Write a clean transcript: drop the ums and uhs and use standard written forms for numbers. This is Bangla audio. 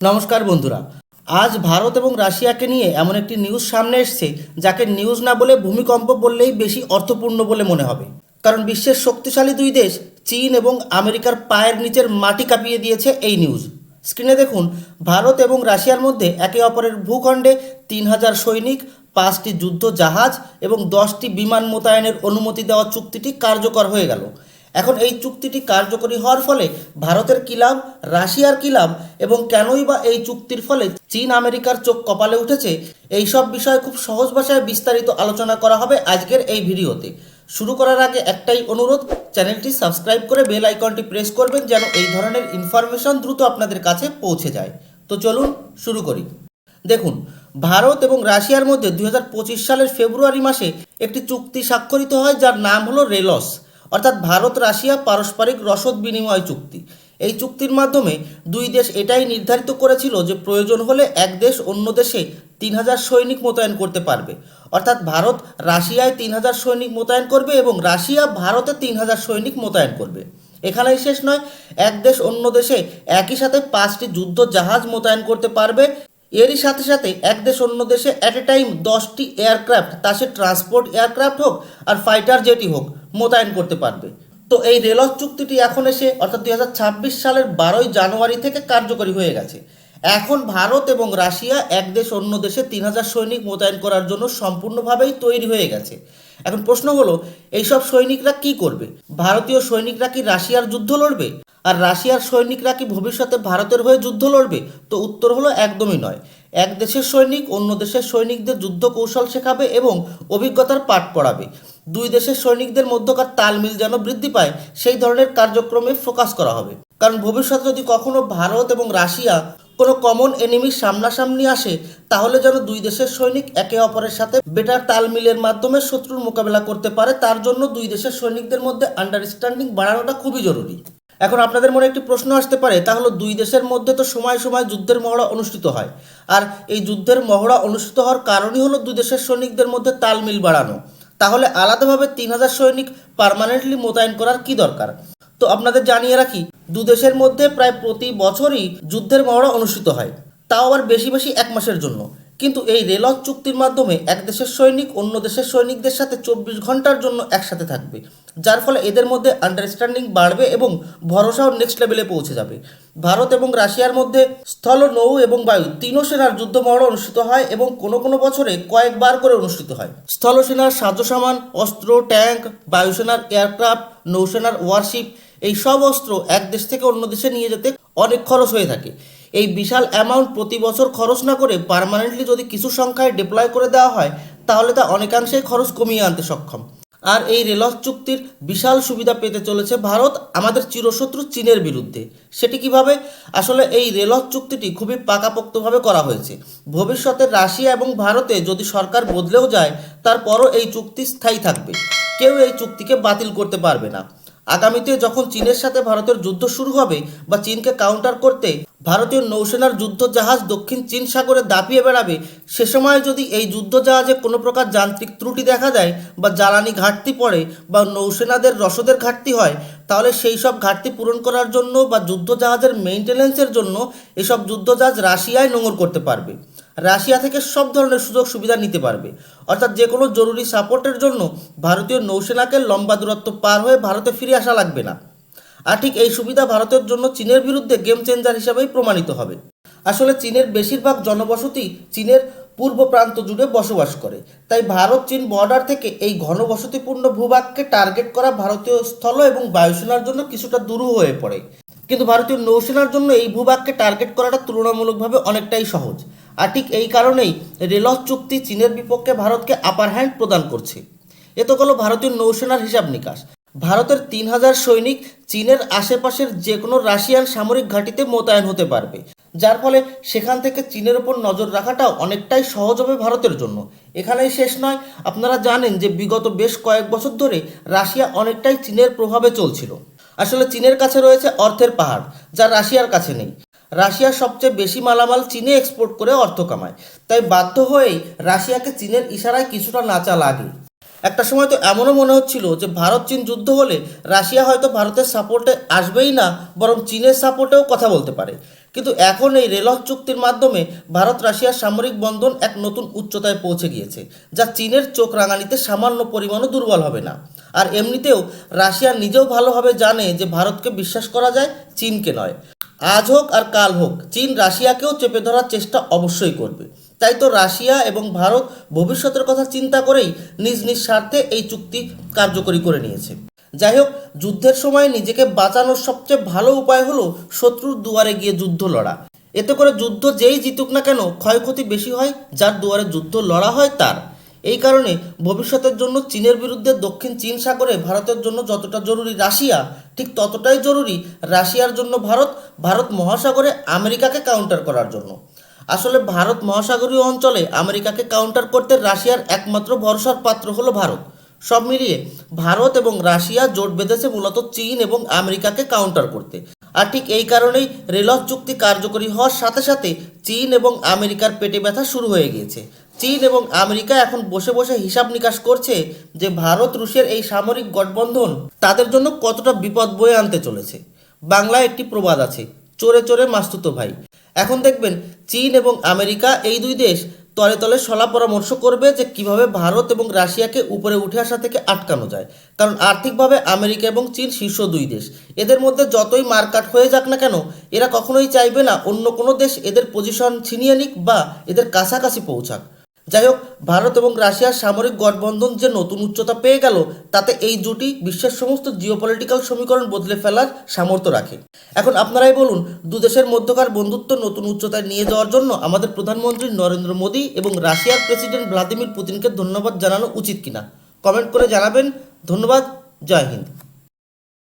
নমস্কার বন্ধুরা। আজ ভারত এবং রাশিয়াকে নিয়ে এমন একটি নিউজ সামনে এসছে যাকে নিউজ না বলে ভূমিকম্প বললেই বেশি অর্থপূর্ণ বলে মনে হবে। কারণ বিশ্বের শক্তিশালী দুই দেশ চীন এবং আমেরিকার পায়ের নিচের মাটি কাঁপিয়ে দিয়েছে এই নিউজ। স্ক্রিনে দেখুন, ভারত এবং রাশিয়ার মধ্যে একে অপরের ভূখণ্ডে ৩,০০০ সৈনিক, ৫টি যুদ্ধ জাহাজ এবং ১০টি বিমান মোতায়েনের অনুমতি দেওয়া চুক্তিটি কার্যকর হয়ে গেল। এখন এই চুক্তিটি কার্যকরী হওয়ার ফলে ভারতের কী লাভ, রাশিয়ার কী লাভ এবং কেনই বা এই চুক্তির ফলে চীন আমেরিকার চোখ কপালে উঠেছে, এই সব বিষয়ে খুব সহজ ভাষায় বিস্তারিত আলোচনা করা হবে আজকের এই ভিডিওতে। শুরু করার আগে একটাই অনুরোধ, চ্যানেলটি সাবস্ক্রাইব করে বেল আইকনটি প্রেস করবেন যেন এই ধরনের ইনফরমেশন দ্রুত আপনাদের কাছে পৌঁছে যায়। তো চলুন শুরু করি। দেখুন, ভারত এবং রাশিয়ার মধ্যে ২০২৫ সালের ফেব্রুয়ারি মাসে একটি চুক্তি স্বাক্ষরিত হয় যার নাম হলো রেলস, অর্থাৎ ভারত রাশিয়া পারস্পরিক রসদ বিনিময় চুক্তি। এই চুক্তির মাধ্যমে দুই দেশ এটাই নির্ধারিত করেছিল যে প্রয়োজন হলে এক দেশ অন্য দেশে ৩,০০০ সৈনিক মোতায়েন করতে পারবে। অর্থাৎ ভারত রাশিয়ায় ৩,০০০ সৈনিক মোতায়েন করবে এবং রাশিয়া ভারতে ৩,০০০ সৈনিক মোতায়েন করবে। এখানেই শেষ নয়, এক দেশ অন্য দেশে একই সাথে ৫টি যুদ্ধ জাহাজ মোতায়েন করতে পারবে। এরই সাথে সাথে এক দেশ অন্য দেশে অ্যাট এ টাইম 10টি এয়ারক্রাফট, তা সে ট্রান্সপোর্ট এয়ারক্রাফট হোক আর ফাইটার জেটই হোক, মোতায়েন করতে পারবে। তো এই রেলস চুক্তিটি এখন এসে অর্থাৎ ২০২৬ সালের ১২ই জানুয়ারি থেকে কার্যকরী হয়ে গেছে। এখন ভারত এবং রাশিয়া এক দেশ অন্য দেশে ৩,০০০ সৈনিক মোতায়েন করার জন্য সম্পূর্ণভাবেই তৈরি হয়ে গেছে। এখন প্রশ্ন হলো, এইসব সৈনিকরা কি করবে? ভারতীয় সৈনিকরা কি রাশিয়ার যুদ্ধ লড়বে? আর রাশিয়ার সৈনিকরা কি ভবিষ্যতে ভারতের হয়ে যুদ্ধ লড়বে? তো উত্তর হলো একদমই নয়। এক দেশের সৈনিক অন্য দেশের সৈনিকদের যুদ্ধ কৌশল শেখাবে এবং অভিজ্ঞতার পাঠ পড়াবে। দুই দেশের সৈনিকদের মধ্যকার তালমিল যেন বৃদ্ধি পায় সেই ধরনের কার্যক্রমে ফোকাস করা হবে। কারণ ভবিষ্যতে যদি কখনো ভারত এবং রাশিয়া কোনো কমন এনিমির সামনাসামনি আসে, তাহলে যেন দুই দেশের সৈনিক একে অপরের সাথে বেটার তালমিলের মাধ্যমে শত্রুর মোকাবেলা করতে পারে। তার জন্য দুই দেশের সৈনিকদের মধ্যে আন্ডারস্ট্যান্ডিং বাড়ানোটা খুবই জরুরি। এখন আপনাদের মনে একটি প্রশ্ন আসতে পারে, তাহলে দুই দেশের মধ্যে তো সময় সময় যুদ্ধের মহড়া অনুষ্ঠিত হয়, আর এই যুদ্ধের মহড়া অনুষ্ঠিত হওয়ার কারণই হলো দুই দেশের সৈনিকদের মধ্যে তালমিল বাড়ানো। তাহলে আলাদাভাবে ৩,০০০ সৈনিক পার্মানেন্টলি মোতায়েন করার কি দরকার? তো আপনাদের জানিয়ে রাখি, দু দেশের মধ্যে প্রায় প্রতি বছরই যুদ্ধের মহড়া অনুষ্ঠিত হয়, তাও আবার বেশি বেশি ১ মাসের জন্য। কিন্তু এই রেলস চুক্তির মাধ্যমে এক দেশের সৈনিক অন্য দেশের সৈনিকদের সাথে ২৪ ঘন্টার জন্য একসাথে থাকবে, যার ফলে এদের মধ্যে আন্ডারস্ট্যান্ডিং বাড়বে এবং ভরসাও নেক্সট লেভেলে পৌঁছে যাবে। ভারত এবং রাশিয়ার মধ্যে স্থল, নৌ এবং বায়ু তিনও সেনার যুদ্ধ মহড়া অনুষ্ঠিত হয় এবং কোনো কোনো বছরে কয়েকবার করে অনুষ্ঠিত হয়। স্থলসেনার সাজসামান, অস্ত্র, ট্যাঙ্ক, বায়ুসেনার এয়ারক্রাফট, নৌসেনার ওয়ারশিপ, এই সব অস্ত্র এক দেশ থেকে অন্য দেশে নিয়ে যেতে অনেক খরচ হয়ে থাকে। এই বিশাল অ্যামাউন্ট প্রতি বছর খরচ না করে পার্মানেন্টলি যদি কিছু সংখ্যায় ডিপ্লয় করে দেওয়া হয়, তাহলে তা অনেকাংশেই খরচ কমিয়ে আনতে সক্ষম। আর এই রেলস চুক্তির বিশাল সুবিধা পেতে চলেছে ভারত আমাদের চিরশত্রু চীনের বিরুদ্ধে। সেটি কিভাবে? আসলে এই রেলস চুক্তিটি খুবই পাকাপোক্তভাবে করা হয়েছে। ভবিষ্যতে রাশিয়া এবং ভারতে যদি সরকার বদলেও যায়, তারপরও এই চুক্তি স্থায়ী থাকবে। কেউ এই চুক্তিকে বাতিল করতে পারবে না। আগামীতে যখন চীনের সাথে ভারতের যুদ্ধ শুরু হবে বা চীনকে কাউন্টার করতে ভারতীয় নৌসেনার যুদ্ধ জাহাজ দক্ষিণ চীন সাগরে দাপিয়ে বেড়াবে, সে সময় যদি এই যুদ্ধ জাহাজে কোনো প্রকার যান্ত্রিক ত্রুটি দেখা দেয় বা জ্বালানি ঘাটতি পড়ে বা নৌসেনাদের রসদের ঘাটতি হয়, তাহলে সেই সব ঘাটতি পূরণ করার জন্য বা যুদ্ধ জাহাজের মেইনটেনেন্সের জন্য এসব যুদ্ধ জাহাজ রাশিয়ায় নোঙর করতে পারবে। রাশিয়া থেকে সব ধরনের সুযোগ সুবিধা নিতে পারবে। অর্থাৎ যে কোনো জরুরি সাপোর্টের জন্য ভারতীয় নৌসেনাকে লম্বা দূরত্ব পার হয়ে ভারতে ফিরে আসা লাগবে না। আর ঠিক এই সুবিধা ভারতের জন্য চীনের বিরুদ্ধে গেম চেঞ্জার হিসাবেই প্রমাণিত হবে। আসলে চীনের বেশিরভাগ জনবসতি চীনের পূর্ব প্রান্ত জুড়ে বসবাস করে, তাই ভারত চীন বর্ডার থেকে এই ঘনবসতিপূর্ণ ভূভাগকে টার্গেট করা ভারতীয় স্থল এবং বায়ুসেনার জন্য কিছুটা দুরূহ হয়ে পড়ে। কিন্তু ভারতীয় নৌসেনার জন্য এই ভূভাগকে টার্গেট করাটা তুলনামূলকভাবে অনেকটাই সহজ। আর ঠিক এই কারণেই রেলস চুক্তি চীনের বিপক্ষে ভারতকে আপার হ্যান্ড প্রদান করছে। এ তো গেল ভারতীয় নৌসেনার হিসাব নিকাশ। ভারতের ৩,০০০ সৈনিক চীনের আশেপাশের যে কোনো রাশিয়ান সামরিক ঘাঁটিতে মোতায়েন হতে পারবে, যার ফলে সেখান থেকে চীনের ওপর নজর রাখাটাও অনেকটাই সহজ হবে ভারতের জন্য। এখানেই শেষ নয়, আপনারা জানেন যে বিগত বেশ কয়েক বছর ধরে রাশিয়া অনেকটাই চীনের প্রভাবে চলছিল। আসলে চীনের কাছে রয়েছে অর্থের পাহাড়, যা রাশিয়ার কাছে নেই। রাশিয়া সবচেয়ে বেশি মালামাল চীনে এক্সপোর্ট করে অর্থ কামায়, তাই বাধ্য হয়েই রাশিয়াকে চীনের ইশারায় কিছুটা নাচা লাগে। একটা সময় তো এমনও মনে হচ্ছিল যে ভারত চীন যুদ্ধ হলে রাশিয়া হয়তো ভারতের সাপোর্টে আসবেই না, বরং চীনের সাপোর্টেও কথা বলতে পারে। কিন্তু এখন এই রেলহ চুক্তির মাধ্যমে ভারত রাশিয়ার সামরিক বন্ধন এক নতুন উচ্চতায় পৌঁছে গিয়েছে, যা চীনের চোখ রাঙানিতে সামান্য পরিমাণও দুর্বল হবে না। আর এমনিতেও রাশিয়া নিজেও ভালোভাবে জানে যে ভারতকে বিশ্বাস করা যায়, চীনকে নয়। আজ হোক আর কাল হোক চীন রাশিয়াকেও চেপে ধরার চেষ্টা অবশ্যই করবে। তাই তো রাশিয়া এবং ভারত ভবিষ্যতের কথা চিন্তা করেই নিজ নিজ স্বার্থে এই চুক্তি কার্যকরী করে নিয়েছে। যাই হোক, যুদ্ধের সময় নিজেকে বাঁচানোর সবচেয়ে ভালো উপায় হলো শত্রুর দুয়ারে গিয়ে যুদ্ধ লড়া। এতে করে যুদ্ধ যেই জিতুক না কেন, ক্ষয়ক্ষতি বেশি হয় যার দুয়ারে যুদ্ধ লড়া হয় তার। এই কারণে ভবিষ্যতের জন্য চীনের বিরুদ্ধে দক্ষিণ চীন সাগরে ভারতের জন্য যতটা জরুরি রাশিয়া, ঠিক ততটাই জরুরি রাশিয়ার জন্য ভারত, ভারত মহাসাগরে আমেরিকাকে কাউন্টার করার জন্য। আসলে ভারত মহাসাগরীয় অঞ্চলে আমেরিকাকে কাউন্টার করতে রাশিয়ার একমাত্র ভরসার পাত্র হলো ভারত। সব মিলিয়ে ভারত এবং রাশিয়া জোট বেঁধেছে মূলত চীন এবং আমেরিকাকে কাউন্টার করতে। আর ঠিক এই কারণেই রেলহ চুক্তি কার্যকরী হওয়ার সাথে সাথে চীন এবং আমেরিকার পেটে ব্যথা শুরু হয়ে গিয়েছে। চীন এবং আমেরিকা এখন বসে বসে হিসাব নিকাশ করছে যে ভারত রুশের এই সামরিক গঠবন্ধন তাদের জন্য কতটা বিপদ বয়ে আনতে চলেছে। বাংলায় একটি প্রবাদ আছে, চোরে চোরে মাস্তুতো ভাই। এখন দেখবেন চীন এবং আমেরিকা এই দুই দেশ তলে তলে সলা পরামর্শ করবে যে কিভাবে ভারত এবং রাশিয়াকে উপরে উঠে আসা থেকে আটকানো যায়। কারণ আর্থিকভাবে আমেরিকা এবং চীন শীর্ষ দুই দেশ। এদের মধ্যে যতই মারকাট হয়ে যাক না কেন, এরা কখনোই চাইবে না অন্য কোনো দেশ এদের পজিশন ছিনিয়ে নিক বা এদের কাছাকাছি পৌঁছাক। যাই হোক, ভারত এবং রাশিয়ার সামরিক গঠবন্ধন যে নতুন উচ্চতা পেয়ে গেল, তাতে এই জুটি বিশ্বের সমস্ত জিওপলিটিক্যাল সমীকরণ বদলে ফেলার সামর্থ্য রাখে। এখন আপনারাই বলুন, দু দেশের মধ্যকার বন্ধুত্ব নতুন উচ্চতায় নিয়ে যাওয়ার জন্য আমাদের প্রধানমন্ত্রী নরেন্দ্র মোদী এবং রাশিয়ার প্রেসিডেন্ট ভ্লাদিমির পুতিনকে ধন্যবাদ জানানো উচিত কিনা? কমেন্ট করে জানাবেন। ধন্যবাদ। জয় হিন্দ।